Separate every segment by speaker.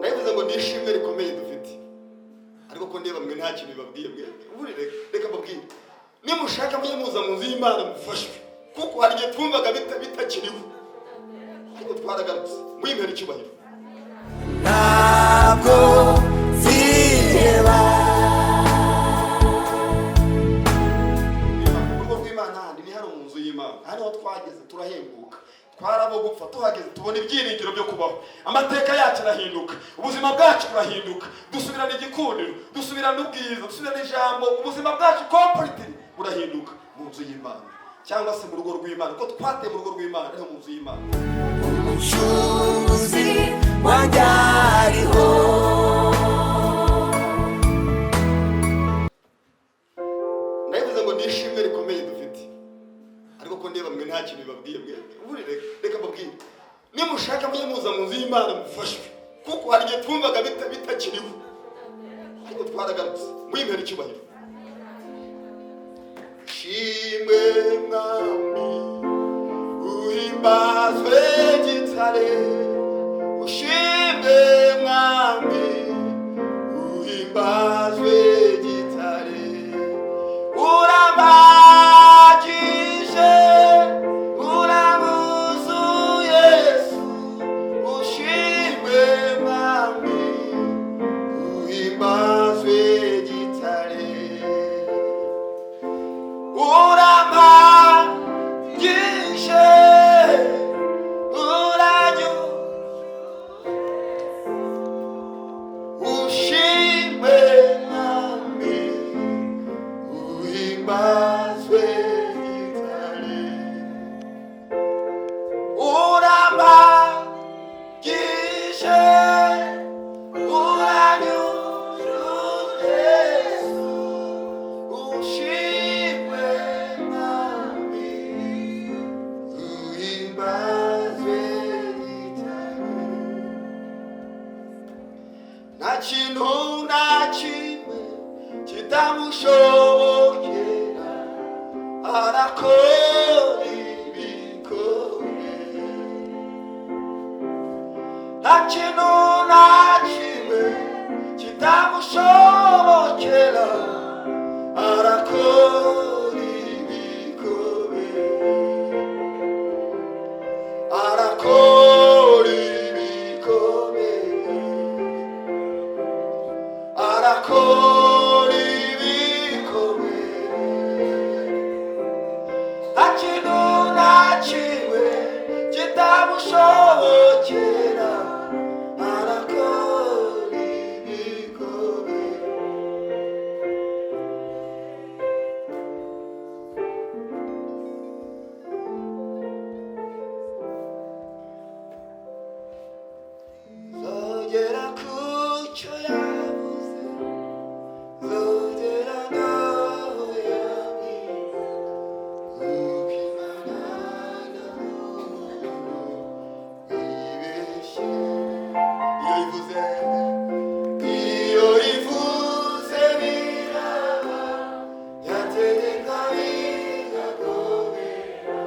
Speaker 1: nabivuze ngo nishimwe rikomeye dufite, ariko ko ndeba mwe nta kintu bibabwiye mwe. Reka mbabwire, nimushaka mujye muza mu nzu y'Imana mufashwe, kuko hari igihe twumvaga bitakiriho, ariko twaragarutse. Mwimere icyubahiro.
Speaker 2: ntabwo ziheba.
Speaker 1: Urugo rw'Imana handi ni hano mu nzu y'Imana. Hano twageze turahembuka, twarabo gupfa tuhageze tubona ibyiringiro byo kubaho. Amateka yacu arahinduka, ubuzima bwacu burahinduka, dusubirana igikundiro, dusubirana ubwiza, dusubirana ijambo. Ubuzima bwacu completely burahinduka mu nzu y'Imana, cyangwa se mu rugo rw'Imana, kuko twateye mu rugo rw'Imana ariho mu nzu y'Imana.
Speaker 2: Umucunguzi wanjye ariho.
Speaker 1: Nabivuze ngo nishimwe rikomeye dufite, ariko ko ndeba mwe nta kintu bibabwiye mwe. Reka mbabwire, nimushaka mujye muza mu nzu y'Imana mufashwe, kuko hari igihe twumvaga bitakiriho, ariko twaragarutse. Mwimere icyubahiro. Shimwe mwami uhimbazwe gitare, ushimwe mwami uhimbazwe gitare, urambagije uramuzuye Yesu, ushimwe mwami uhimbazwe gitare, urambagije ushimwe mwami uhimbazwe gitare, urambagije uranyuzuye Yesu, ushimwe mwami uhimbazwe gitare. Nta kintu na kimwe kitamushobokera, arakora ibikomeye. Nta kintu na kimwe kitamushobokera, arakora ibikomeye, arakora ibikomeye, arakora ibikomeye. Nta kintu na kimwe kitamushobokera, arakora ibikomeye. Zogera ku cyo yavuze, zogera naho yabwiye, kuko Imana nta muntu wibeshye. Iyo ivuze biraba, yategeka bigakomera,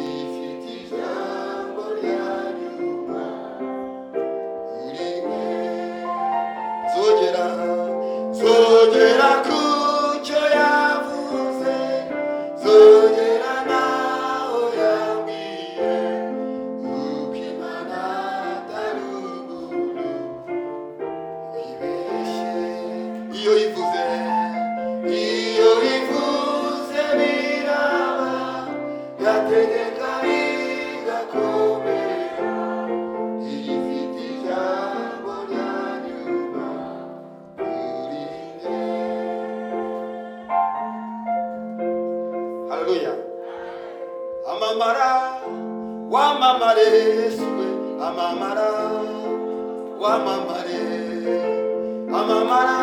Speaker 1: ifite ijambo rya nyuma kuri mwe. Zogera ku cyo yavuze, zogera naho yabwiye, kuko Imana atari umuntu wibeshye. Iyo ivuze biraba, yategeka bigakomera, ifite ijambo rya nyuma kuri mwe. Haleluya. Amamara wamamare Yesu we, amamara wamamare, amamara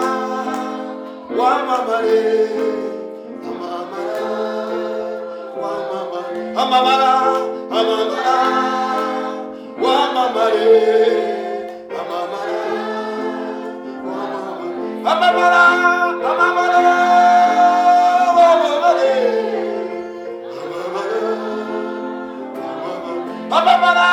Speaker 1: wamamare, amamara wamamare, amamara wamamare, amamara wamamare, amamara wamamare, amamara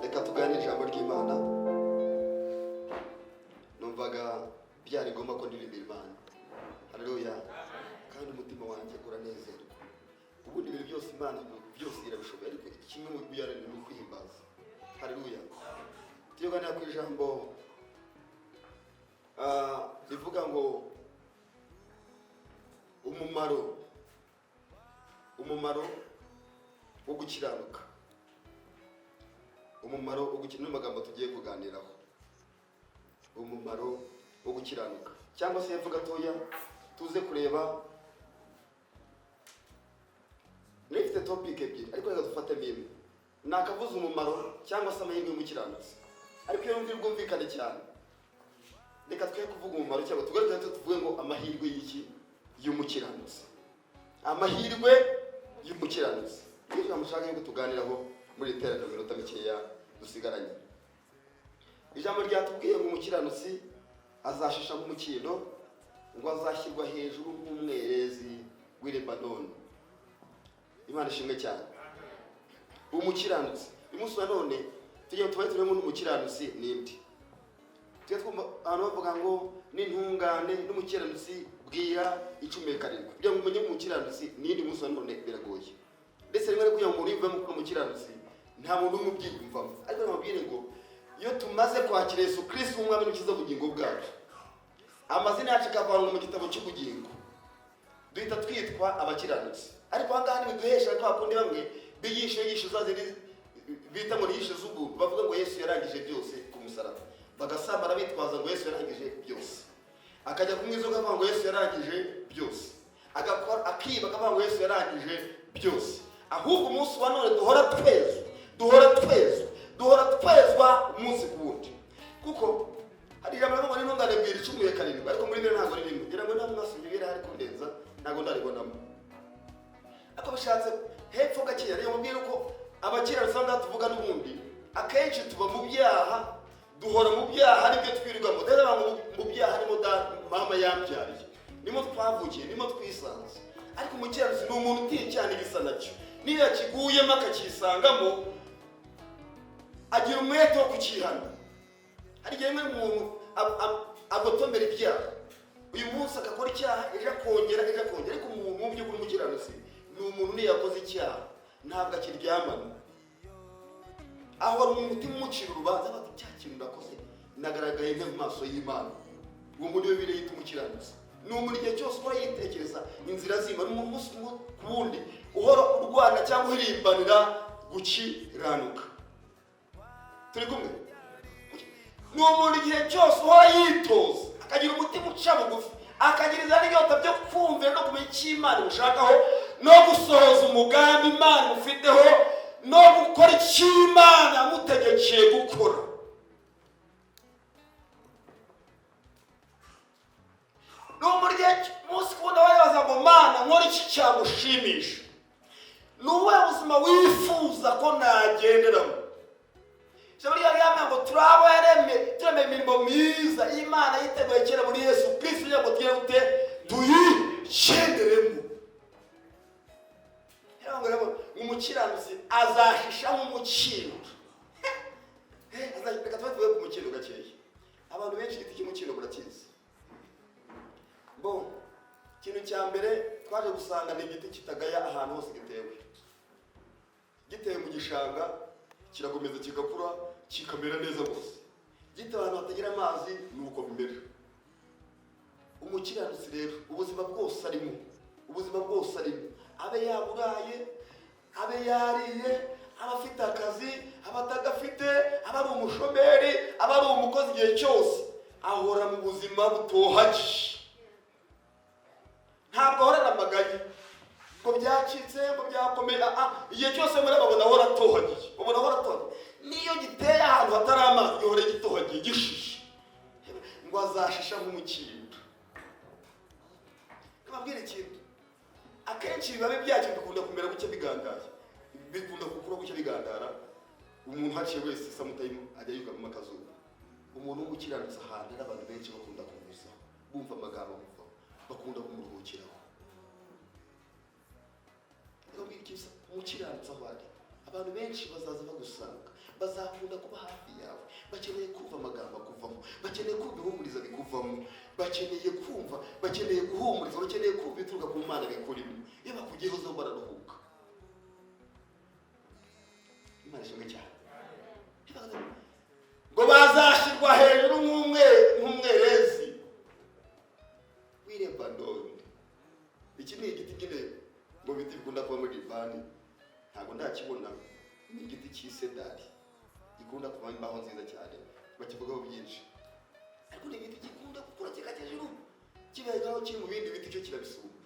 Speaker 1: reka tuganire ijambo ry'Imana. Numvaga byari ngombwa ko ndirimbira Imana. Haleluya. Kandi umutima wanjye uranezerwa. Ubundi ibintu byose Imana byose irabishoboye, ariko kimwe mu biyaremye ni ukwihimbaza. Haleluya. Tuyoganira ku ijambo rivuga ngo umumaro wo gukiranuka. Umumaro wo gukiranuka n'amagambo tugiye kuganiraho. Umumaro wo gukiranuka, cyangwa se yavuga toya tuze kureba. Nifite topic ebyiri ariko reka dufate imwe. Nakavuze umumaro cyangwa se amahirwe y'umukiranutsi, ariko iyo mvira bwumvikane cyane. Reka twe kuvuga umumaro cyangwa tugaruke tuvuge ngo amahirwe y'iki y'umukiranutsi. Amahirwe y'umukiranutsi niyo mushaka yo tuganiraho muri terano minota mikeya dusigaranye. Ijambo ryatubwiye ngo umukiranutsi azashisha nk'umukindo, ngo azashyirwa hejuru nk'umwerezi w'Ilebanoni. Imana ishimwe cyane. Umukiranutsi umunsi wa none tugiye turemo n'umukiranutsi nindi. Tujye twumva abantu bavuga ngo n'intungane n'umukiranutsi bwira 17 kugira ngo umenye umukiranutsi nindi munsi wa none biragoye. Ndetse rimwe kugira ngo urive mu umukiranutsi nta muntu umubyiyumvamo, ariko nababwire ngo iyo tumaze kwakira Yesu Kristo umwami n'ukiza ubugingo bwacu, amazina yacu akavanwa mu gitabo cy'ubugingo, duhita twitwa abakiranutsi. Ariko hangana biduhesha kwa kundi bamwe biyisho zaziri bita muri yisho z'ubuntu, bavuga ngo Yesu yarangije byose ku musaraba, bagasambara bitwaza ngo Yesu yarangije byose. Akajya kumwizoga avuga ngo Yesu yarangije byose, agakora akiba akavuga ngo Yesu yarangije byose. Ahubwo umunsi wa none duhora twezwa umunsi ku wundi, kuko hari ijambo ngo n'intungane bwira 17 ariko muri mbere ntabwo ririmo. Ngira ngo nta mwasubye bira hari kundenza ntabwo ndaribonamo. Ako bishatse hepfo gakiya rero mubwira uko abakiranutsi banga tuvuga n'ubundi akenshi tuba mu byaha, duhora mu byaha aribyo twirirwamo. Rero mu byaha harimo mama yambyariye, nimo twavukiye, nimo twisanze. Ariko umukiranutsi ni umuntu utiye cyane igisa nacyo, niyo yakiguyemo akakisangamo agira umwete wo kukihana. Hari igihe umuntu agotombera ibyaha, uyu munsi agakora icyaha ejo akongera. Ariko umuntu mu by'ukuri umukiranutsi ni umuntu niyo yakoze icyaha ntabwo akiryamana, aho ari umutima umucira urubanza ati cya kintu nakoze nagaragaye nka mu maso y'Imana. Uwo muri we bireyita umukiranutsi ni umuntu igihe cyose uhora yitekereza inzira z'Imana, umunsi ku wundi uhora urwana cyangwa uhirimbanira gukiranuka. Turi kumwe? Ni umuntu igihe cyose uhora yitoza, akagira umutima uca bugufi, akagira izindi nyota byo kumvira no kumenya icyo Imana imushakaho, no gusohoza umugambi Imana imufiteho, no gukora icyo Imana yamutegekeye gukora. Ni umuntu igihe munsi kubona wayoza ngo Mana nkora iki cyagushimisha. Ni ubuhe buzima wifuza ko nagenderamo? Ijambo ry'Imana ngo turabo tureme imirimo myiza Imana yiteguye kera muri Yesu Kristo ngo tugire tuyigenderemo. Rero umukiranutsi azashisha nk'umukindo. Reka tuvuge ku mukindo gakeya. Abantu benshi igiti cy'umukindo murakizi. Ikintu cya mbere twaje gusanga ni igiti kitagaya ahantu hose gitewe. Giteye mu gishanga kirakomeza kigakura kikamera neza rwose. Giteye ahantu hatagira amazi nuko bimera. Umukiranutsi rero ubuzima bwose arimo, abe yaburaye, abe yariye, abafite akazi, abatagafite, abari umushomeri, abari umukozi, igihe cyose ahora mu buzima butohaje. Ntabwo ahorana amagaye ngo byacitse ngo byakomera, igihe cyose muri babona ahora atohagiye, ubona ahora atohagiye. Niyo giteye ahantu hatari amazi gihora gitohagiye gishishe, ngo azashisha nk'umukindo. Kababwira ikintu, akenshi bibabe byacyo bikunda kumera gucya bigandaye, bikunda gukura gucya bigandara. Umuntu haciye wese samutayimu ajya yugama akazuba. Umuntu w'umukiranutsi ahantu n'abantu benshi bakunda kumuza, bumva amagambo bakunda kumuruhukiraho. Rero bikisa umukiranutsi aho ari abantu benshi bazaza bagusanga, bazakunda kuba hafi yawe, bakeneye kumva amagambo akuvamo, bakeneye kumva ihumuriza bikuvamo, bakeneye kumva, bakeneye guhumuriza, bakeneye kumva bituruka ku Mana bikurimo. Iyo bakugiyeho zo bararuhuka. Imana ishimwe cyane. Ngo bazashirwa hejuru nk'umwerezi w'Ilebanoni. Iki ni igiti nyine mu biti bikunda kuba muri Libani, ntabwo ndakibona. Ni igiti cy'isedari gikunda kuba imbaho nziza cyane, bakivugaho byinshi, ariko ni igiti gikunda gukura kikajya hejuru, kibayeho kiri mu bindi biti cyo kirabisumba.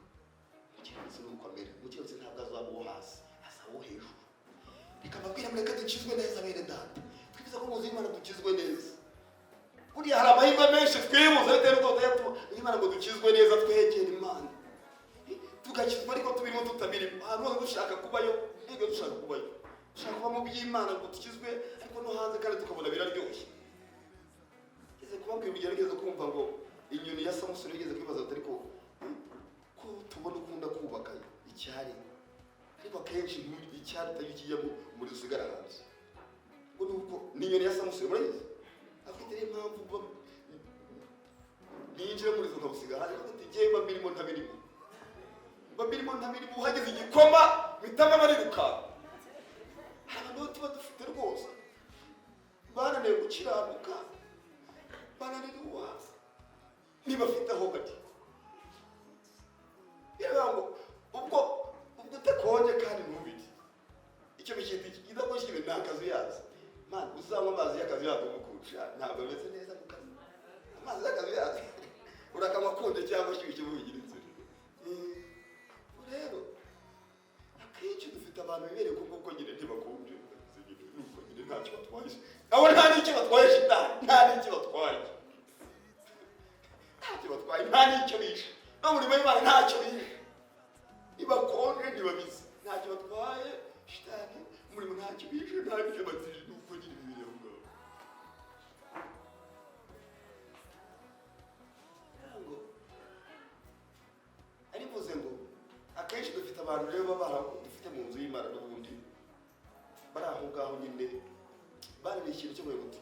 Speaker 1: Kirabisumba uko amera, mu cyose ntabwo azaba uwo hasi, azaba uwo hejuru. Reka mbabwire mureke dukizwe neza bene data, twifuza ko muzi Imana dukizwe neza. Buriya hari amahirwe menshi twibuze bitewe n'uko yatuma Imana ngo dukizwe neza, twegera Imana tugakizwa ariko tubirimo tutabirimo. Ahantu hose dushaka kubayo, nibyo dushaka kubayo, dushaka kuba mu by'Imana ngo dukizwe ariko no hanze kandi tukabona biraryoshye. Ngeze kubabwira urugero, ngeze kumva ngo inyoni ya Samusoni igeze kwibaza ati ariko ko tubona ukunda kubaka icyari, ariko akenshi icyari utari kijyamo muri usigara hanze. Ngo nuko ni inyoni ya Samusoni murayizi, afite impamvu ninjira muri zo nkabusiga hanze, ati ngiye mbirimo ntabirimo, mbirimo ntabirimo, uhageze igikoma bitama bariruka. Abantu tuba dufite rwose bananiwe gukiranuka, bananirwa ntibafite aho bari. Ngo ubwo utakonje kandi ntubiri icyo bikita idakoshyire nta kazi yaza. Mana uzanywa amazi y'akazi yaza umukurusha, ntabwo bimeze neza mu kazi. Amazi y'akazi yaza urakanywa akonje cyangwa ashyushye bugira inzira. Rero akenshi dufite abantu bibereye kuko nyine ntibakunje, nuko nyine ntacyo batwaye. Abo nta n'icyo batwaye shitani, nta n'icyo batwaye, ntacyo batwaye, nta n'icyo bishe. No muri Imana ntacyo bishe, nibakonje ntibabizi, ntacyo batwaye shitani, muri ntacyo bishe, nta n'icyo batije, nuko nyine bibiri aho ngaho. Arivuze ngo akenshi dufite abantu rero baba dufite mu nzu y'Imana n'ubundi bari aho ngaho nyine bari ikintu cyo guti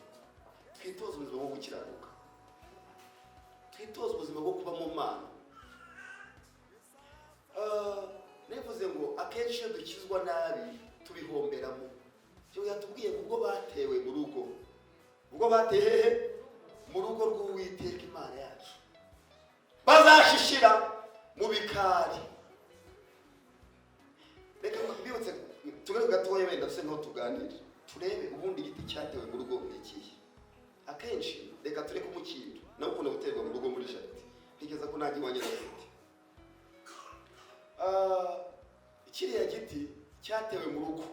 Speaker 1: twitoza ubuzima bwo gukiranuka, twitoza ubuzima bwo kuba mu Mana. Nivuze ngo akenshi iyo dukizwa nabi tubihomberamo. Cyo yatubwiye ubwo batewe mu rugo, ubwo bateye hehe? Mu rugo rw'Uwiteka Imana yacu, bazashishira mu bikari. Reka bibutse tugere gatoya wenda duse nko tuganira, turebe ubundi igiti cyatewe mu rugo n'ikihe. Akenshi reka tureke umukindo nawe ukunda guterwa mu rugo muri jaride, ntigeza ko nanjye iwanjye ndafite. Kiriya giti cyatewe mu rugo,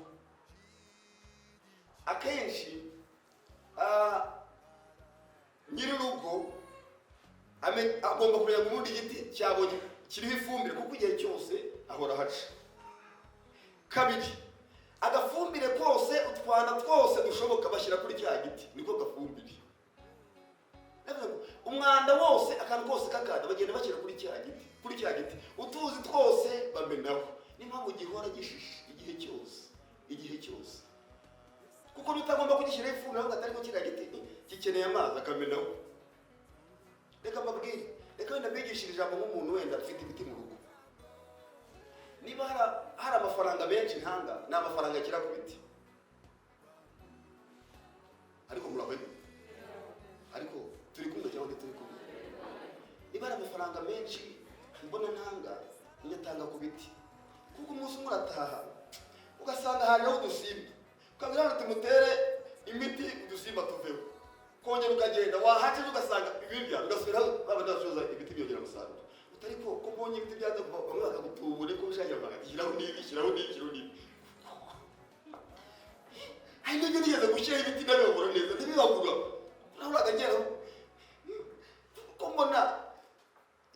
Speaker 1: akenshi nyir'urugo agomba kumenya ngo ubundi igiti cyabonye kiriho ifumbire, kuko igihe cyose ahora haca. Kabiri, agafumbire kose utwana twose dushoboka bashyira kuri cya giti, niko gafumbire. Umwanda wose, akantu kose kakanda bagenda bashyira kuri cya giti, utuzi twose bamenaho. N'impamvu gihora gishishe igihe cyose, kuko nutagomba kugishyiraho ifumbire ahubwo atari ko kiriya giti gikeneye amazi akamenaho. Reka mbabwire, reka wenda mbigishire ijambo nk'umuntu wenda afite ibiti mu rugo. Niba hari amafaranga menshi ntanga, ni amafaranga akira ku biti. Ariko murabona, ariko turi kumwe cyangwa turi kumwe? Niba hari amafaranga menshi mbona ntanga, nyatanga ku biti. Kuko umunsi umwe urataha ugasanga hariho udusimba, ukabwira ngo tumutere imiti udusimba tuveho, kongera ukagenda wahaje ugasanga ibirya ugasubiraho babadacuza ibiti byongera umusaruro. Utari ko mbonye ibiti byaza bamwe bakagutubure ko bishakira bagashyiraho n'ibi. Hari n'ibyo nigeze gushyiraho ibiti nabibabura neza ntibibagura, urabona akageraho ko mbona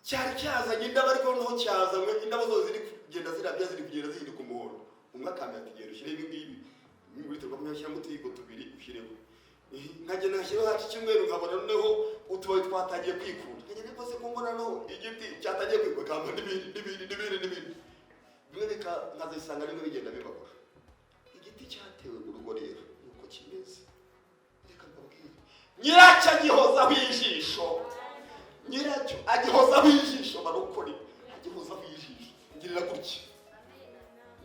Speaker 1: cyari cyazanye indabo, ariko noneho cyazanywe indabo zose ziri kugenda zihinduka umuhondo. Umwe akamenya ati genda ushyire ibi ngibi, muri turwa kumenya utuyiko tubiri ushyireho. Nkagenda ngashyiraho haci icyumweru nkabona noneho utubabi twatangiye kwikura. Nkagenda rwose ko mbona noneho igiti cyatangiye kwikura, kamba n'ibindi. Bimwe nkazisanga rimwe bigenda bibagura. Igiti kimeze. Reka mbabwire, nyiracyo agihozaho ijisho, nyiracyo agihozaho ijisho, barokore agihozaho ijisho, ngirira gutya,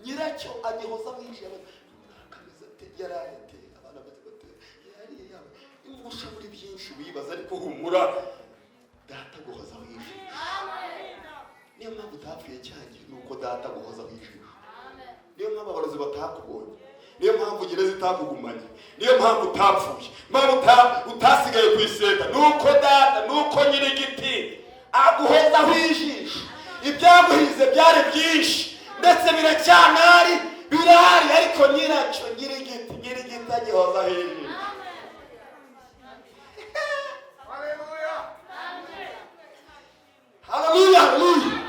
Speaker 1: nyiracyo agihozaho ijisho, akameze ate, yaraye ate, abana bate, yariye yaba ingusha muri byinshi wibaza, ariko humura, data guhozaho ijisho. Niyo mpamvu utapfuye cyagihe, nuko data guhozaho ijisho. Niyo mpamvu abarozi batakubonye, niyo mpamvu gereza itakugumanye, niyo mpamvu utapfuye, mpamvu utasigaye ku iseta, nuko data, nuko nyir'igiti aguhozaho ijisho. Ibyaguhize byari byinshi ndetse biracyanari, birahari, ariko nyiracyo, nyir'igiti agihozaho ijisho. Haleluya, haleluya.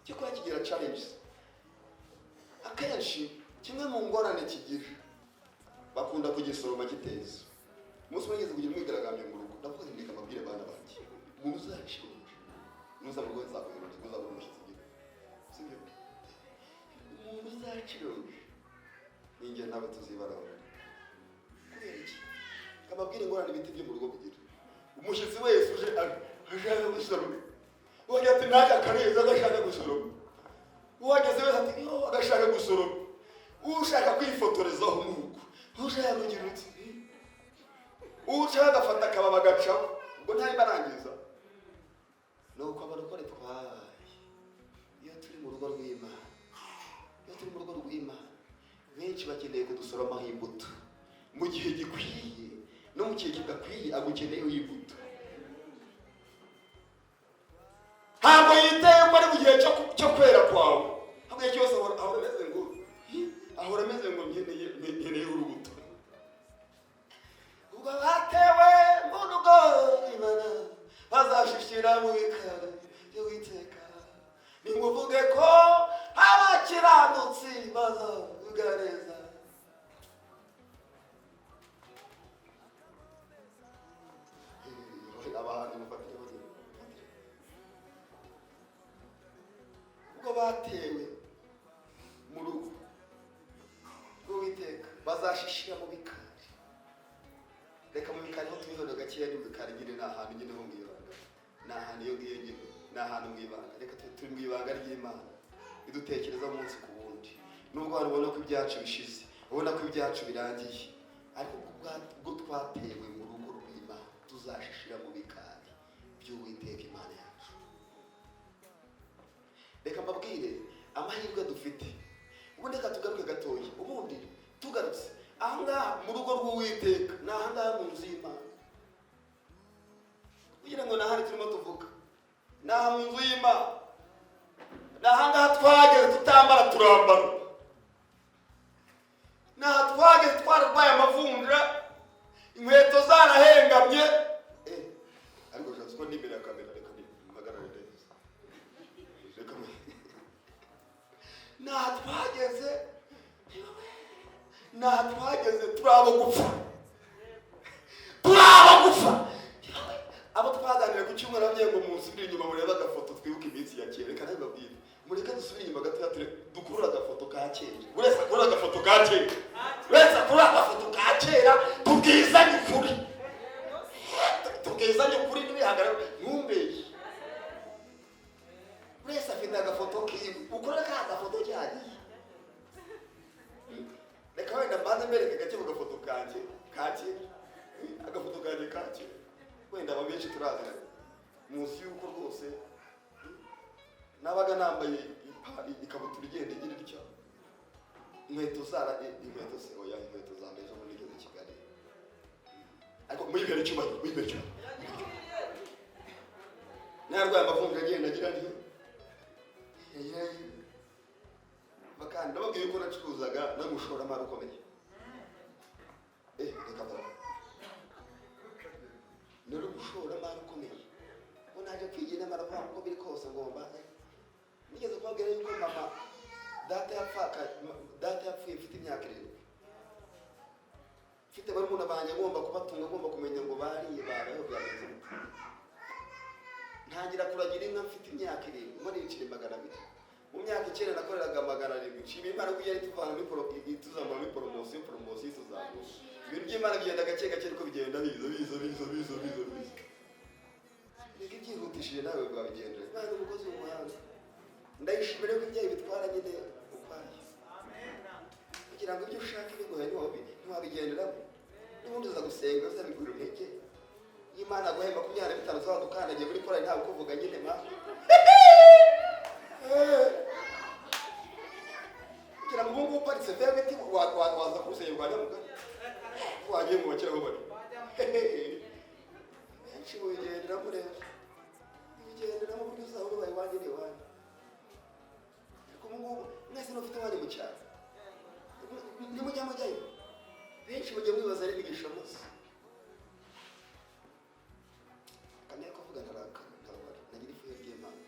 Speaker 1: Cyakora kigira challenges. Akenshi kimwe mu ngorane kigira, bakunda kugisoroma kiteza. Umunsi wageze kugira umwigaragambyo mu rugo, ndavuga ndeka mabwire abana banjye, umuntu uzaciruje nuza mu rugo nzakwemera kuzabona umushyitsi gito, sibyo? Umuntu uzaciruje ninjye nawe tuzibaraho. Kubera iki? Kamabwire ingorane ibiti byo mu rugo bigira. Umushyitsi wese uje ashaka gusoroma, uwagira ati naka kareza agashaka gusoroma, uwageze wese ati yo agashaka gusoroma, ushaka kwifotorezaho nuko, ushaka kugira uti ushaka agafata akababa agacaho, ubwo ntari barangiza. Nuko abarokore twaye, iyo turi mu rugo rw'Imana, iyo turi mu rugo rw'Imana, benshi bakeneye kudusoromaho imbuto mu gihe gikwiye, no mu gihe kidakwiye agukeneyeho imbuto. Ntabwo yiteye ko ari mu gihe cyo kwera kwawe, ntabwo igihe cyose ahora ameze ngo nkeneye urubuto. Ubwo batewe mu rugo Imana bazashishira mu bikari by'Uwiteka, nimuvuge ko abakiranutsi bazavuga neza. Abantu mufatire bazima. Ubwo batewe mu rugo rw'Uwiteka bazashishira mu bikari. Reka mu bikari ho tubihono gakeya, ni mu bikari nyine ni ahantu nyine ho mu ibanga, ni ahantu iyo ngiyo nyine ni ahantu mu ibanga. Reka turi mu ibanga ry'Imana, idutekereza umunsi ku wundi. Nubwo abantu ubona ko ibyacu bishize, ubona ko ibyacu birangiye, ariko ubwo twatewe mu rugo rw'Imana tuzashishira mu bikari by'Uwiteka Imana yacu. Reka mbabwire amahirwe dufite. Ubundi reka tugaruke gatoya, ubundi tugarutse ahangaha mu rugo rw'Uwiteka, ni ahangaha mu nzu y'Imana, kugira ngo nahari turimo tuvuga, ni aha mu nzu y'Imana, ni ahangaha twageze tutambara turambara, ni aha twageze twararwaye amavunja, inkweto zarahengamye, ariko ushatse ko n'imbere ya kamera, reka mpagarare neza, reka ni aha twageze, ni aha twageze turi abo gupfa, abo twaganira ku cyumweru ababyeyi ngo musubire inyuma murebe agafoto twibuke iminsi ya kera. Reka nababwire, mureke dusubire inyuma gatoya dukurura agafoto ka kera, wese akurura agafoto ka kera, wese akurura agafoto ka kera, tubwizanye ukuri, tubwizanye ukuri ntibihagarare, ntumbeshye. Wese afite agafoto kiwe, ukora ka agafoto cyagiye. Reka wenda mbanze mbereke gake mu gafoto kanjye ka kera, agafoto kanjye ka kera, wenda aba benshi turaziranye. Munsi y'uko rwose nabaga nambaye ikabutura igenda igira itya, inkweto se oya, inkweto zambaye zo muri ngeze Kigali, ariko muri imbere cyubahiro, muri imbere cyubahiro, narwaye amavunja agenda agira nti bakandi ndababwiye ko nacuruzaga n'umushoramari ukomeye. Reka bara nari umushoramari ukomeye, ngo naje kwigira amaravuga uko biri kose ngomba. Nigeze kubabwira yuko mama data yapfuye mfite imyaka 7, mfite barumuna banjye ngomba kubatunga, ngomba kumenya ngo bariye babayeho byagenze gute. Ntangira kuragira inka mfite imyaka 7, ngo nicire 200, mu myaka 9 nakoreraga 700 nshima Imana ko yari tuvana muri tuzamura muri promotion tuzamura ibintu by'Imana bigenda gake gake ariko bigenda biza niki byihutishije nawe bwabigendera Imana umukozi w'umuhanga ndayishimira ko ibyaye bitwara nyine ukwaye kugira ngo ibyo ushaka ibiguhe ntiwabigenderamo n'ubundi uza gusenga uzabigura intege Imana guhemba 25 zadukandagiye muri korali ntabwo kuvuga nyine ma kugira ngo ubungu uparitse verite waza kurusengero rwa Nyamuga wagiye mu bakira aho bari benshi mubigenderamo rero mubigenderamo buryo uzaba ubaye iwanjye n'iwanjye ariko ubungubu mwese n'ufite umwanya mu cyaro nimujya mujyayo benshi mujya mwibaza ari imigisha musa kamere kuvuga ntarakara nagira ifuhe ry'Imana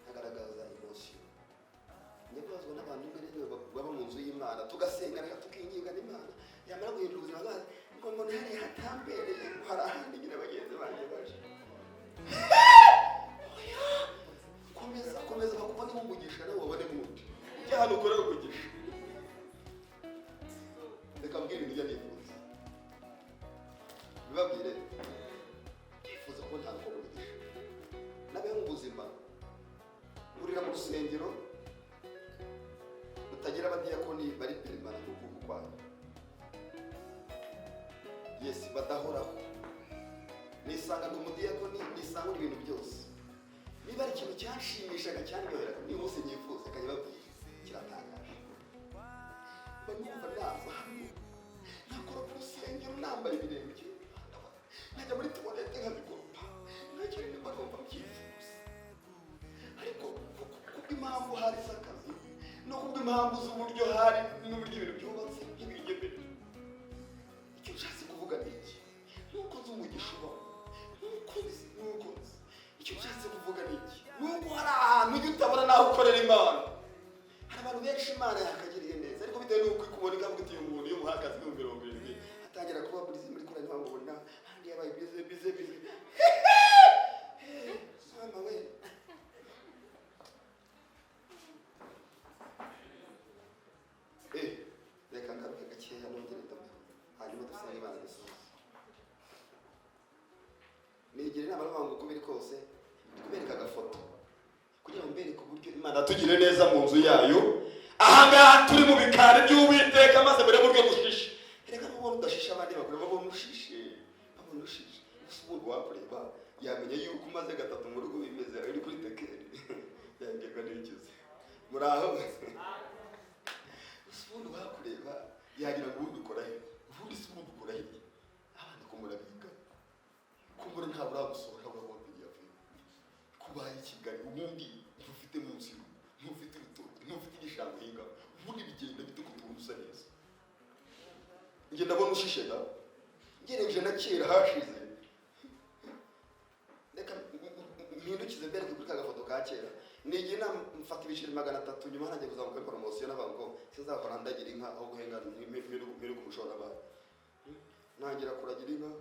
Speaker 1: ntagaragaza emotion nyabazwa n'abantu imbere baba mu nzu y'Imana tugasengana tukinginga n'Imana yamara guhindura ubuzima bwacu ngo mbona hari hatambereye hari ahandi nyine bagenzi banjye baje komeza bakubone umugisha nawe wabone mundi ujya hano ukore umugisha reka mbwira ibintu bijya nifuza bibabwire nifuza ko nta nko umugisha nabeho mu buzima urira mu rusengero utagira abadiyakoni bari perimana mu kuboko kwayo yesi badahoraho nisanga ndi umudiyakoni nisanga ibintu byose niba ari ikintu cyanshimishaga cyanyoheraga niba bose nyifuza akajya babwira kiratangaje banyumva naza hano nakora ku rusengero nambaye ibirenge nkajya muri tuwarete nkabigoropa nkagira nimba ngomba mbyifuza ariko kubw'impamvu hari z'akazi no kubw'impamvu z'uburyo hari n'uburyo ibintu byubatse nk'ibigemere icyo nshatse kuvuga ni iki nuko nzi umugisha ubaho nuko nzi icyo nshatse kuvuga ni iki nuko hari ahantu ujya utabona naho ukorera Imana hari abantu benshi Imana yakagiriye neza ariko bitewe n'uko ikubona ikavuga iti uyu muntu iyo muha akazi k'ibihumbi 70 atangira kuba burizi muri korali ntamubona handi yabaye bize mama we reka ngaruke gakeya nongere ndamuha hanyuma dusenge Imana dusoze nigire inama n'abantu uko biri kose kubereka agafoto kugira ngo mbereke uburyo Imana tugire neza mu nzu yayo ahangaha turi mu bikari by'Uwiteka maze mbere buryo gushisha reka n'ubona udashisha abandi bakuru babona ushishe usubundi wakureba yamenye yuko umaze gatatu mu rugo bimeze uri kuri tekeri yangirwa n'ikize muraho usubundi wakureba yagira ngo ubundi ukora he ubundi usubundi ukora he abandi ko murabiga kumbura nta buragusohora urabona yavuye kubaye Kigali ubundi ntufite munsi ntufite urutoki ntufite igishanga hinga ubundi bigenda bite kutuntu usa neza nge ndabona ushishe da ngereje na kera hashize reka mpindukize mbere kuri ka gafoto ka kera nigiye mfata ibiceri 300 nyuma nanjye kuzamuka promotion n'abango sizakora ndagira inka aho guhenga miru kumushora ba nangira kuragira inka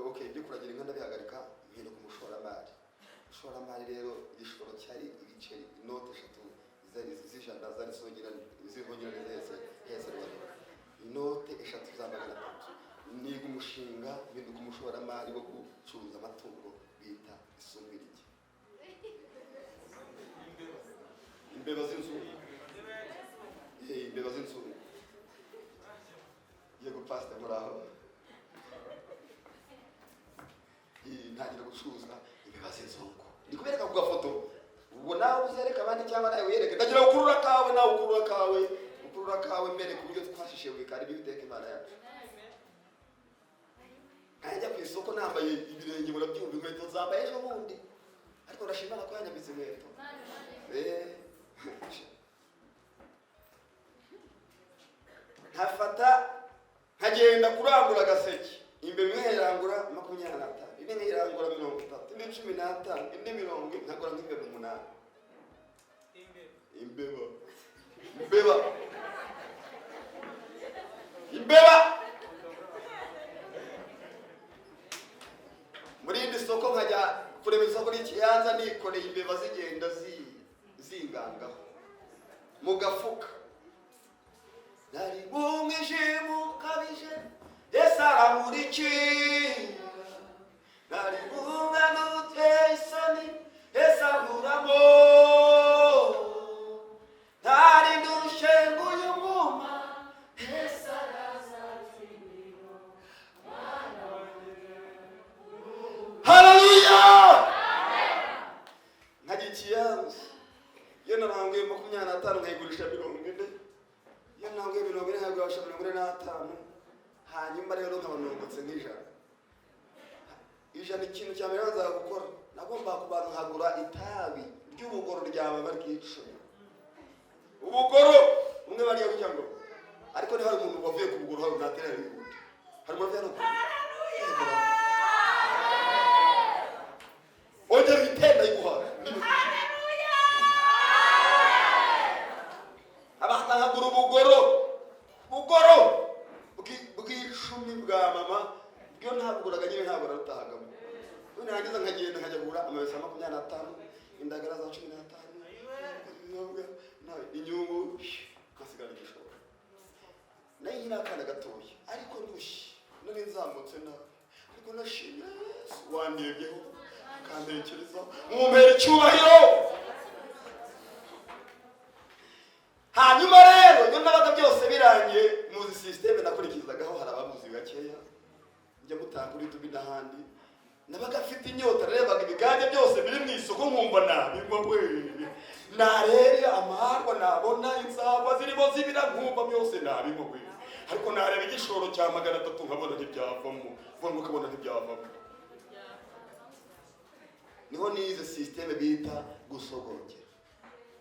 Speaker 1: okay byo kuragira inka ndabihagarika miru kumushora mari ushora mari rero igishoro cyari ibiceri inote 3 zari zijana zari zihongera hese inote 3 za 300 niga umushinga bintu kumushora mari wo gucuruza amatungo bita isumbirije imbeba z'inzu yego pastor muraho ntangira gucuruza imbeba z'inzu ndikubereka ku gafoto ubwo nawe uzereka abandi cyangwa nawe uyereke ndagira ukurura kawe mbere ku buryo twashishe wikari bibiteka Imana yacu ajya ku isoko nambaye ibirenge murabyumva inkweto zambaye ejo bundi ariko urashimana ko yanyambitse inkweto ntafata nkagenda kurangura agaseke imbere imwe nkayirangura 25 indi nkayirangura 30 indi 15 indi 20 nkagura nk'imbeba 8 imbeba muri indi soko nkajya kureba isoko ry'ikiyanza nikoreye imbeba zigenda zinganga nkurikira nari bunga n'uteye isoni ese ahuramo ntari ndushenguye umwuma ese arazatiniro haleluya nkagikiyanze iyo naranguye 25 nkayigurisha 40 iyo naranguye 40 nkayigurisha 45 hanyuma rero nkabonongotse nk'ijana ijana ikintu cya mbere bazaga gukora nagomba kubanza nkagura itabi ry'ubugoro ryawe barwicumi ubugoro umwe bariya kugira ngo ariko ni hari umuntu wavuye ku bugoro hari naterera ibiguti hari umuntu yano ongera itenda y'iguhara abahatangagura ubugoro bw'icumi bwa mama byo ntabuguraga nyine ntabwo narutahagamo narangiza nkagenda nkajyagura amabesa 25 indagara za 15 inyungu kasigara gishobora nayo nyine akana gatoya ariko ndushye nari nzamutse nawe ariko nashimye wandebyeho kandekereza mumpera icyubahiro hanyuma rero iyo nabaga byose birangiye muzi systeme nakurikizagaho hari abamuzi bakeya njya mutanga uri tubi n'ahandi nabaga afite inyota rebaga ibiganje byose biri mu isoko nkumva nabigwa we narebe amarwa nabona insaba zirimo zibira nkumva byose nabigwa we ariko narebe igishoro cya 300 nkabona ntibyavamo vuga ukabona ntibyavamo niho nize systeme bita gusogongera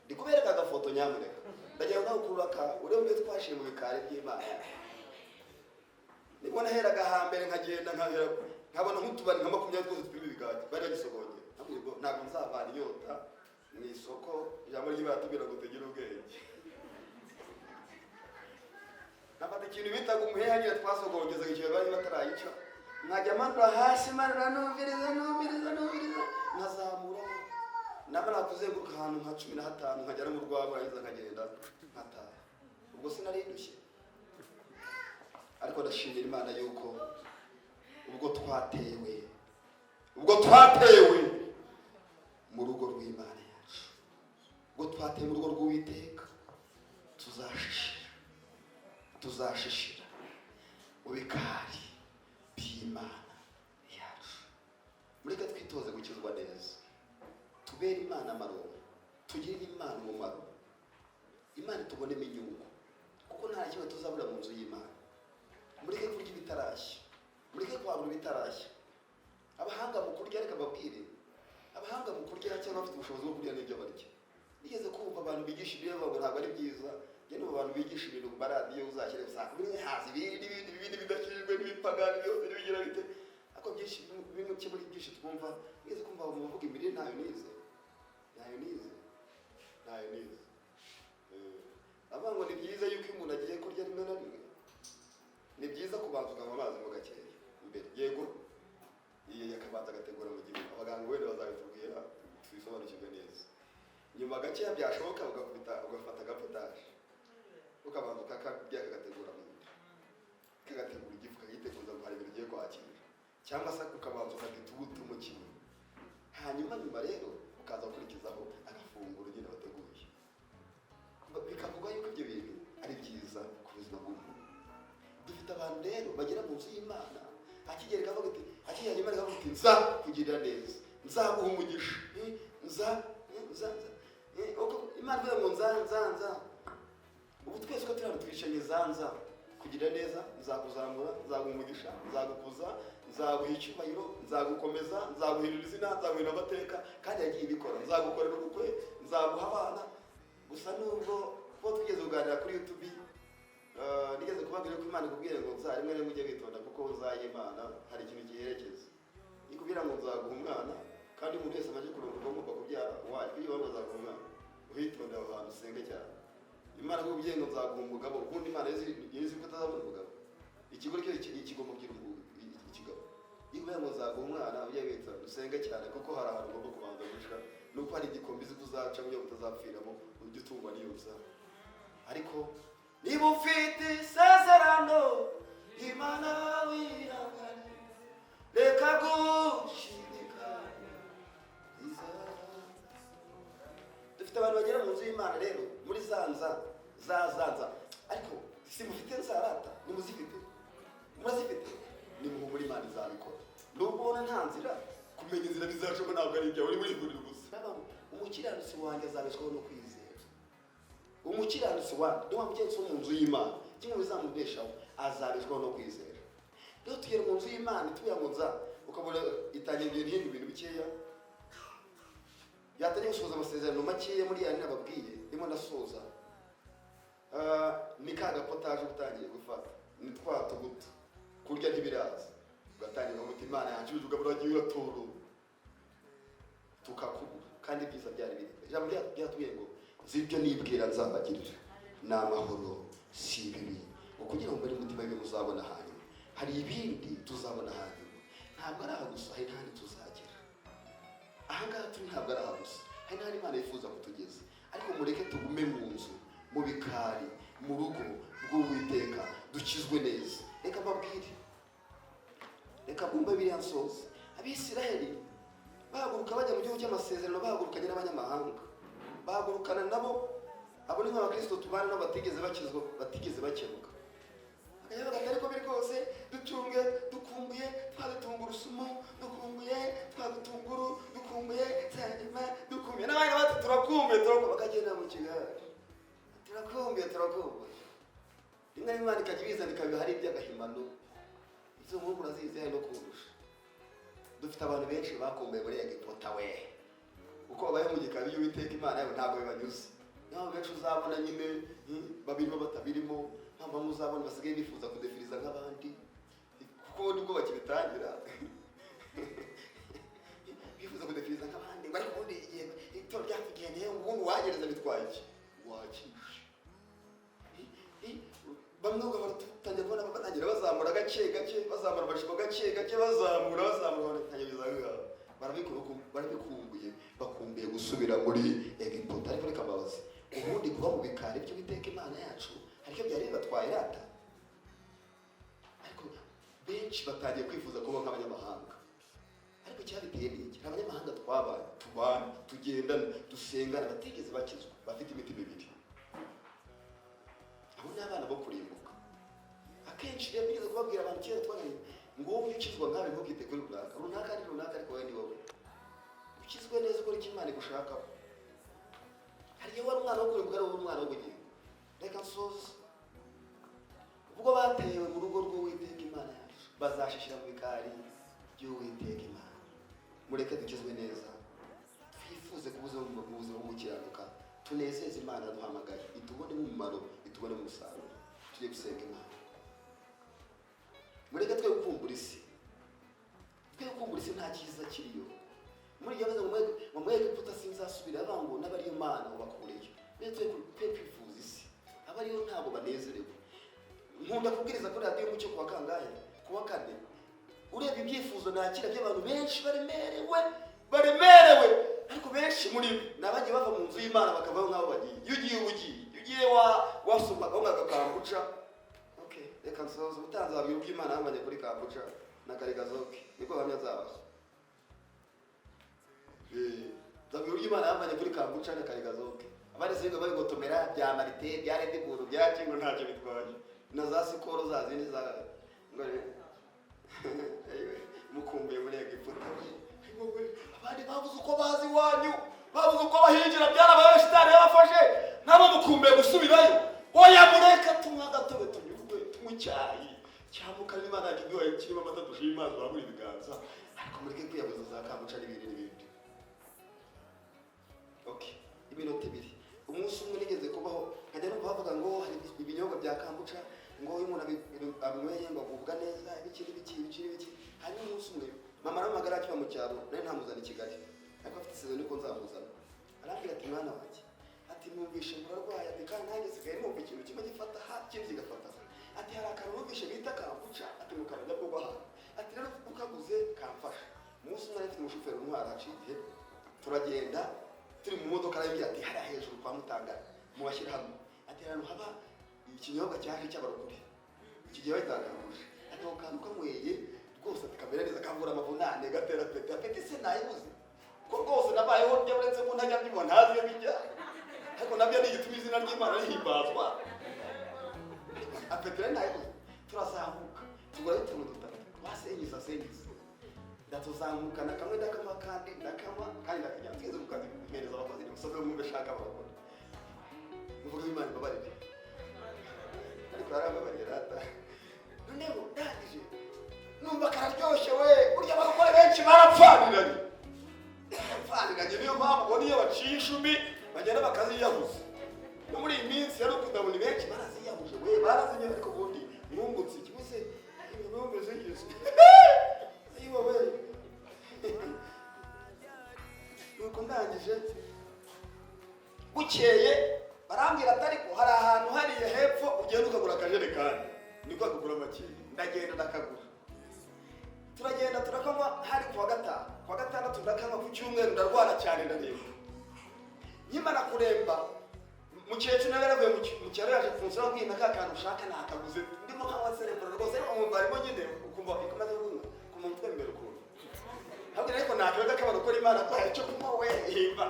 Speaker 1: ndikubereka agafoto nyamuneka ndagiye ngakuraka urebe twashiye mu bikare by'Imana nibona heraga hambere nkagenda nkabona nk'utubari nka 20 twose turi biganje bari bagisogongera ntabwo nzavana inyota mu isoko ijambo ry'Imana tubwira ngo tegera ubwenge nabata ikintu bitaga umuhehangira twasogongeza igihe bari batarayica nkajya manura hasi manura numviriza nkazamura nabara kuzenguruka ahantu nka 15 nkajya mu rwabo ayiza nkagenda nkataha ubwo sinari ndushye ariko ndashimira Imana yuko ubwo twatewe mu rugo rw'Imana yacu ubwo twatewe mu rugo rw'Uwiteka tuzashishira ubikari by'Imana yacu mureke twitoze gukizwa neza tubere Imana amaronko tugirire Imana umumaro Imana tubonemo inyungu kuko nta kimwe tuzabura mu nzu y'Imana mureke kurya ibitarashya mureke kwagura ibitarashya abahanga mu kurya reka babwire abahanga mu kurya cyangwa bafite ubushobozi bwo kurya n'ibyo barya nigeze kumva abantu bigisha ibyo bavuga ntabwo ari byiza nyine abantu bigisha ibintu ku maradiyo uzashyire usanga buri hazi ibindi bidakijwe n'ibipagani byose bigira bite ako byinshi bimwe muri byinshi twumva nigeze kumva mu bavuga imirire ntayo nize abantu ni byiza yuko umuntu agiye kurya rimwe na rimwe ni byiza kubanza ukanywa amazi mu gakeya imbere yego yakabanza agategura mu gihe abaganga wenda bazabitubwira tubisobanukirwe neza nyuma gakeya byashoboka ugafata agapotaje ukabanza ukakabya kagategura mu nda kagategura igifu kagiteguza ngo hari ibintu ugiye kwakira cyangwa se ukabanza ukagita ubuto mu kintu hanyuma rero ukaza gukurikizaho agafunguro nyine wateguye bikavuga yuko ibyo bintu ari byiza ku buzima bw'umuntu dufite abantu rero bagera mu nzu y'Imana akigera kavuga ati akigera Imana ikavuga ati nza kugirira neza nzaguha umugisha Imana ivuga ngo nza ubu twese ko turi twishanye nza kugirira neza nzakuzamura nzaguha umugisha nzagukuza nzaguha icyubahiro nzagukomeza nzaguhindura izina nzaguhindura amateka kandi yagiye ibikora nzagukorera ubukwe nzaguha abana gusa nubwo ko tugeze kuganira kuri YouTube nigeze kubabwira ko Imana ikubwira ngo rimwe rimwe ujye witonda kuko uzaye Imana hari ikintu giherekeza ikubwira ngo nzaguha umwana kandi umuntu wese amaze kurongorwa agomba kubyara waje iyo waba uzaguha umwana uhitonda aho hantu usenge cyane Imana ikubwira ngo nzaguha umugabo ubundi Imana yezi ko atazabona umugabo ikigo cyo kigomba kugira ikigabo ikubwira ngo nzaguha umwana ujye witonda usenge cyane kuko hari ahantu ugomba kubanza gushika nuko hari igikombizi kuzaca mu gihe utazapfiramo ujye utungwa niyuza ariko niba ufite isezerano Imana wiranga reka gushidikanya dufite abantu bagera mu nzu y'Imana rero muri zanza ariko simufite nzarata nimuzifite murazifite nimuhumura Imana izabikora nubwo ubona nta nzira kumenya inzira bizacamo ntabwo ari ibyawe uri muri burira gusa umukiranutsi wanjye azabeshwaho no kwizera umukiranutsi wanjye niba mugenzi wo mu nzu y'Imana kimwe bizamubeshaho azabeshwaho no kwizera rero tugera mu nzu y'Imana tuyamunza ukabona itangiye ibintu bikeya yatangiye gusoza amasezerano makeya muri ya nababwiye ndimo ndasoza ni ka gapotaje utangiye gufata ni twato guto kurya ntibiraza ugatangira umutima Imana yanjye ugabura agiye uratoro tukakubura kandi byiza byari biri ijambo ryatubwiye ngo zibyo nibwira nzabagirira ni amahoro si ibibi ukugira ngo muri mutima we muzabona hanyuma hari ibindi tuzabona hanyuma ntabwo ari aha gusa hari n'ahandi tuzagera aha ngaha turi ntabwo ari aha gusa hari n'ahandi Imana yifuza kutugeza ariko mureke tugume mu nzu mu bikari mu rugo rw'Uwiteka dukizwe neza reka mbabwire reka bumva biriya nsoza Abisiraheli bahaguruka bajya mu gihugu cy'amasezerano bahagurukanye n'abanyamahanga bahagurukana nabo abo ni nk'abakristo tubana nabo batigeze bakizwa batigeze bakemuka akayaga ariko biri rwose dutunge dukumbuye twadutungurusumo dukumbuye twadutunguru dukumbuye cyanyuma dukumbuye n'abandi bati turakumbuye bakagenda mu kigari turakumbuye rimwe n'Imana ikajya ibizana ikabiha hari iby'agahimano izo nkuru urazizi no kurusha dufite abantu benshi bakumbuye muri Egiputa we uko babaye mu gikari y'Uwiteka Imana yabo ntabwo bibanyuze nabo benshi uzabona nyine babirimo batabirimo mpamvu muzabona basigaye bifuza kudefiriza nk'abandi kuko nibwo bakibitangira bifuza kudefiriza nk'abandi bari kundi igihe itoro ryatugeneye ubundi wagereza bitwaye iki wakisha bamwe ubwo baratangira kubona batangira bazamura gake bazamura amashipo gake bazamura batangira barabikumbuye bakumbuye gusubira muri Egiputa ariko reka mbabaze ubundi kuba mu bikari by'Uwiteka Imana yacu ariko byari bibatwaye rata ariko benshi batangiye kwifuza kuba nk'abanyamahanga ariko cyabiteye n'iki abanyamahanga tubana tugendana dusengana batigeze bakizwa bafite imitima ibiri abo ni abana bo kurimbuka akenshi rero bigeze kubabwira abantu kera twaganye ngo wowe ukizwa nkawe ntukite kuri runaka ariko wowe ni wowe ukizwe neza ukora icyo Imana igushakaho hari igihe wari umwana wo kurimbuka ari wowe umwana wo bugingo reka nsoze ubwo batewe mu rugo rw'Uwiteka Imana yacu bazashishira mu bikari by'Uwiteka Imana mureke dukizwe neza twifuze kubuza mu buzima bwo gukiranuka tunezeze Imana duhamagaye itubone mu mumaro itubone mu musaruro tujye gusenga Imana mureke twe gukumbura isi nta cyiza kiriyo muri iyo baza mu Egiputa sinzasubira abango n'abariyo Mana ubakureyo twe kwifuza isi abariyo ntabwo banezerewe nkunda kubwiriza kuri radiyo y'umucyo kuwa kangahe kuwa kane ureba ibyifuzo nakira by'abantu benshi baremerewe ariko benshi muri bo nabagiye bava mu nzu y'Imana bakavaho nk'aho bagiye iyo ugiye wasumbaga umwaka kambuca okay reka nsoza ubutanze babwira ubw'Imana bamanye kuri kambuca na karigazoke niko bamya zabaho zabwira ubw'Imana bamanye kuri kambuca na karigazoke abandi singa babigotomera bya marite bya rediburu bya kingo ntacyo bitwaye na za sikoro za zindi za ngore mukumbuye muri Egiputa abandi babuze uko bazi wanyu babuze uko bahinjira byarabaye shitani yabafashe nabo mukumbuye gusubirayo oya mureka tumwa gatobe tunyurwe tumwicyayi cyamuka n'Imana yagiduha kirimo amata dushima amazi bamuri biganza ariko mureke kwiyabuza za kamuca n'ibindi okay iminota ibiri umunsi umwe nigeze kubaho nkajya numva bavuga ngo hari ibinyobwa bya kambuca ngo umuntu abinyweye ngo agubwa neza ibiki hanyuma umunsi umwe mama aramagara akiba mu cyaro nari ntamuzana i Kigali ariko afite isezerano ko nzamuzana arambwira ati mwana wanjye ati numvishe murarwaye ati kandi nanjye sigaye numva ikintu kimwe gifata ikindi kigafata ati hari akantu numvishe bita kambuca ati mukamenya bwo baha ati rero ukaguze kamfasha umunsi umwe afite umushoferi umwara aciye turagenda turi mu modoka arambwira ati hari hejuru kwa Mutanga mu bashyira hamwe ati hano haba ikinyobwa cyaje cy'abarokore iki gihe batangamuje ati kantu kamweye rwose tukamera neza kavura amavunane gatera peti se nayibuze ko rwose nabayeho njya uretse ko ntajya mbibona ntazi iyo bijya ariko nabyo ni igituma izina ry'Imana rihimbazwa apetire nayibuze turazamuka tugura utuntu dutatu basenyisa ndatuzamuka nakamwe ndakama kandi ndakama kandi ndakajya tweze mu kazi kumereza abakozi n'umusozi wo mwumve shaka barakora muvuga Imana babarire ariko arababarira ata noneho ndangije numva kararyoshye we burya abarokore benshi barapfaniranye niyo mpamvu niyo baciye ishumi bagenda bakaziyahuza no muri iyi minsi yari ukudabona benshi baraziyahuje we barazinye ariko ubundi mwungutse ikimuse mwungutse yise ayiwa we nuko ndangije bukeye barambwira atari ko hari ahantu hariya hepfo ugenda ukagura akajerekani niko akagura make ndagenda ndakagura turagenda turakanywa hari kuwa gatandatu ndakanywa ku cyumweru ndarwara cyane ndaremba nkimara kuremba mukecuru nawe yaravuye mu cyaro yaje kunsura ambwira ka kantu ushaka nakaguze ndimo nkanywa serebura rwose umva arimo nyine ukumva ikomaze ku mutwe imbere ukuntu ntabwo ariko nakabaga kabara ukora Imana duhaye icyo kunywa we himba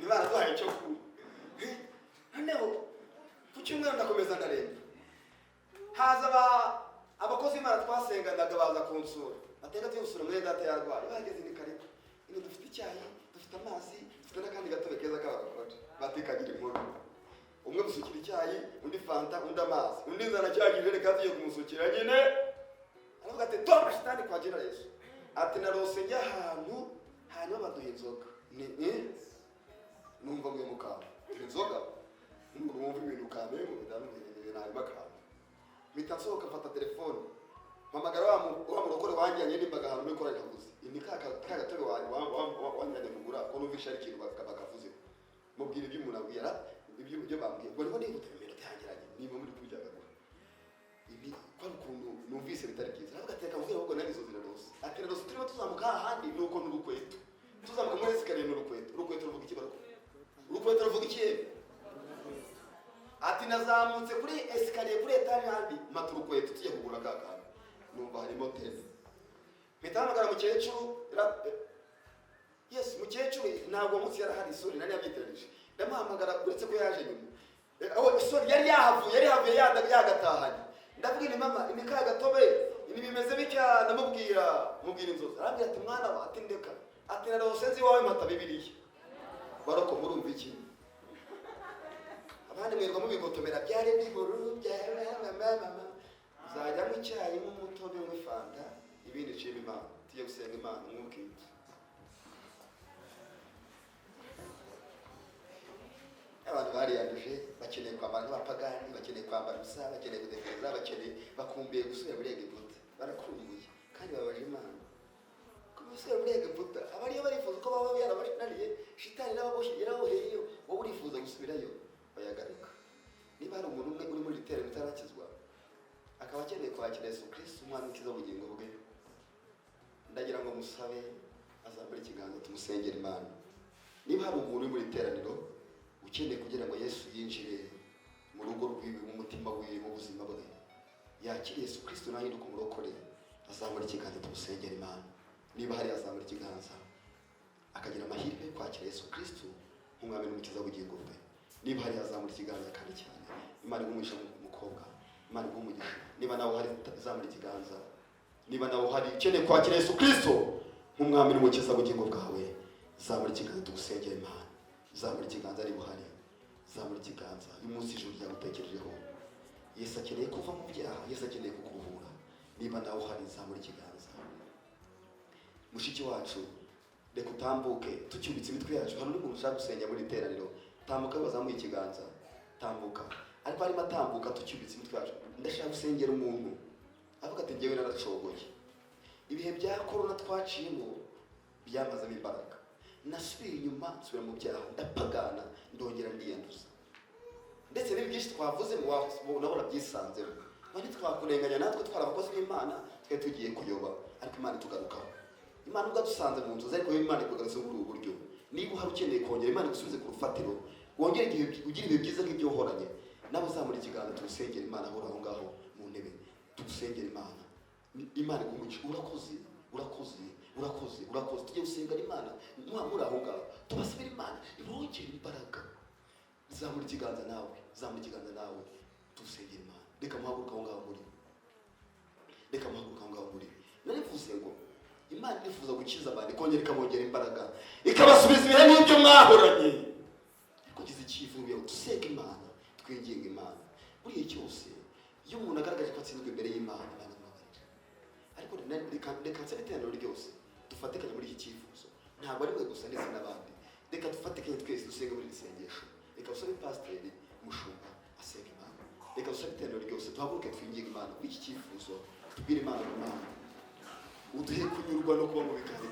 Speaker 1: Imana duhaye icyo kunywa noneho ku cyumweru ndakomeza ndaremba haza abakozi Imana twasenganaga baza kunsura ateka tuyusura muri data yarwaye bageze ni kare ino dufite icyayi dufite amazi dufite n'akandi gatobe keza k'abakora batekagira inkuru umwe musukira icyayi undi fanta undi amazi undi nzana cyagije reka tuye kumusukira nyine aravuga ati toba shitani kwa jina Yesu ati narose njya ahantu hanyuma baduha inzoga numva mwe mukaba inzoga numva ibintu kamere mu bidano nabi bakaba mitansohoka mfata telefone mpamagara wa murokore wanjyanye n'imbaga ahantu muri korari havuze ni kagatobe wanjyanye kugura ko numvisha ari ikintu bakavuze mubwira ibyo umuntu abwira ibyo bambwiye ngo niho nihuta imbere utangiranye niba muri kubijyagagura ibi kwa ukuntu numvise bitari byiza aravuga ati reka mvuge ahubwo narizo zirarose ati rero turimo tuzamuka ahandi nuko n'urukweto tuzamuka muri esikariye n'urukweto ruvuga iki barako urukweto ruvuga iki ati nazamutse kuri esikariye kuri etaje handi mata urukweto tujya kugura kakana numva harimo teze mpitahamagara mukecuru yes mukecuru ntabwo munsi yarahari isuri nari yabyiteranije ndamuhamagara uretse ko yaje nyuma isuri yari yahavuye yagatahanye ndavuga ni mama ni ka gatobe ibi bimeze bitya ndamubwira inzozi arambwira ati mwana wa ati ndeka ati narose nzi wawe mata bibiliya baroko murumva iki abandi mwerwa mubigotomera byari biguru mama uzajya mu cyayi n'umutobe w'ifanta ibindi cyo Imana tiye gusenga Imana mwubwite abantu bariyanduje bakeneye kwambara nk'abapagani bakeneye kwambara ubusa bakeneye kudefeza bakumbiye gusubira muri Egiputa barakumbuye kandi babaje Imana gusubira muri Egiputa abariyo barifuza ko baba yarabashinariye shitani n'ababoshye yaraboheyeyo wowe urifuza gusubirayo bayagaruka niba hari umuntu umwe uri muri riterero utarakizwa akaba akeneye kwakira Yesu Kristo umwana ukiza ubugingo bwe ndagira ngo musabe azambara ikiganza tumusengera Imana niba hari umuntu uri muri riteraniro ukeneye kugira ngo Yesu yinjire mu rugo rwiwe mu mutima wiwe mu buzima bwe yakira Yesu Kristo nahinduka umurokore azambara ikiganza tumusengera Imana niba hari azambara ikiganza akagira amahirwe yo kwakira Yesu Kristo nk'umwami n'umukiza w'ubugingo bwe niba hari azambara ikiganza kandi cyane Imana igumugisha umukobwa Imana igumugisha niba nawe hari azambara ikiganza niba nawe hari ukeneye kwakira Yesu Kristo nk'umwami n'umukiza w'ubugingo bwawe zambara ikiganza tugusengera Imana zambara ikiganza ari buhari zambara ikiganza uyu munsi ijuru ryagutekerejeho Yesu akeneye kuva mu byaha Yesu akeneye kukuvura niba nawe hari zambara ikiganza mushiki wacu reka utambuke tucyubitse imitwe yacu hari undi muntu ushaka gusengera muri iteraniro tambuka bazamuye ikiganza tambuka ariko harimo atambuka tucyubitse imitwe yacu ndashaka gusengera umuntu avuga ati njyewe naracogoye ibihe bya corona twaciyemo byamazemo imbaraga nasubiye inyuma nsubira mu byaha ndapagana ndongera ndiyanduza ndetse n'ibi byinshi twavuze nabona byisanzemo none twakurenganya natwe twari abakozi b'Imana twe tugiye kuyoba ariko Imana itugarukaho Imana ubwo dusanze mu nzu ariko Imana ikugarutse muri ubu buryo niba uhari ukeneye kongera Imana igusubize ku rufatiro wongere igihe ugira ibihe byiza nk'ibyo uhoranye nabo uzamura ikiganza tugusengera Imana ahora aho ngaho mu ntebe tugusengera Imana Imana igumugisha. Urakoze tujye gusengera Imana. Muri aho ngaho tubasabira Imana ibongere imbaraga. Zamura ikiganza nawe dusengera Imana. Reka muhaguruka aho ngaho muri. Narivuze ngo Imana irifuza gukiza abantu, ikongera ikamongera imbaraga, ikabasubiza ibihe n'ibyo mwahoranye. Kugize icyifuzo yo dusenge Imana, twinginga Imana. Buriya cyose iyo umuntu agaragaje ko atsinzwe imbere y'Imana, ariko reka nsabe iteraniro ryose dufatikanye muri iki cyifuzo. Ntabwo ari mwe gusa ndetse n'abandi. Reka dufatikanye twese dusenge muri iri sengesho. Reka dusabe pasiteri Mushumba asenga Imana. Reka dusabe iteraniro ryose duhaguruke twinginga Imana kuri iki cyifuzo. Tubwire Imana, uduhe kunyurwa no kuba mu biganza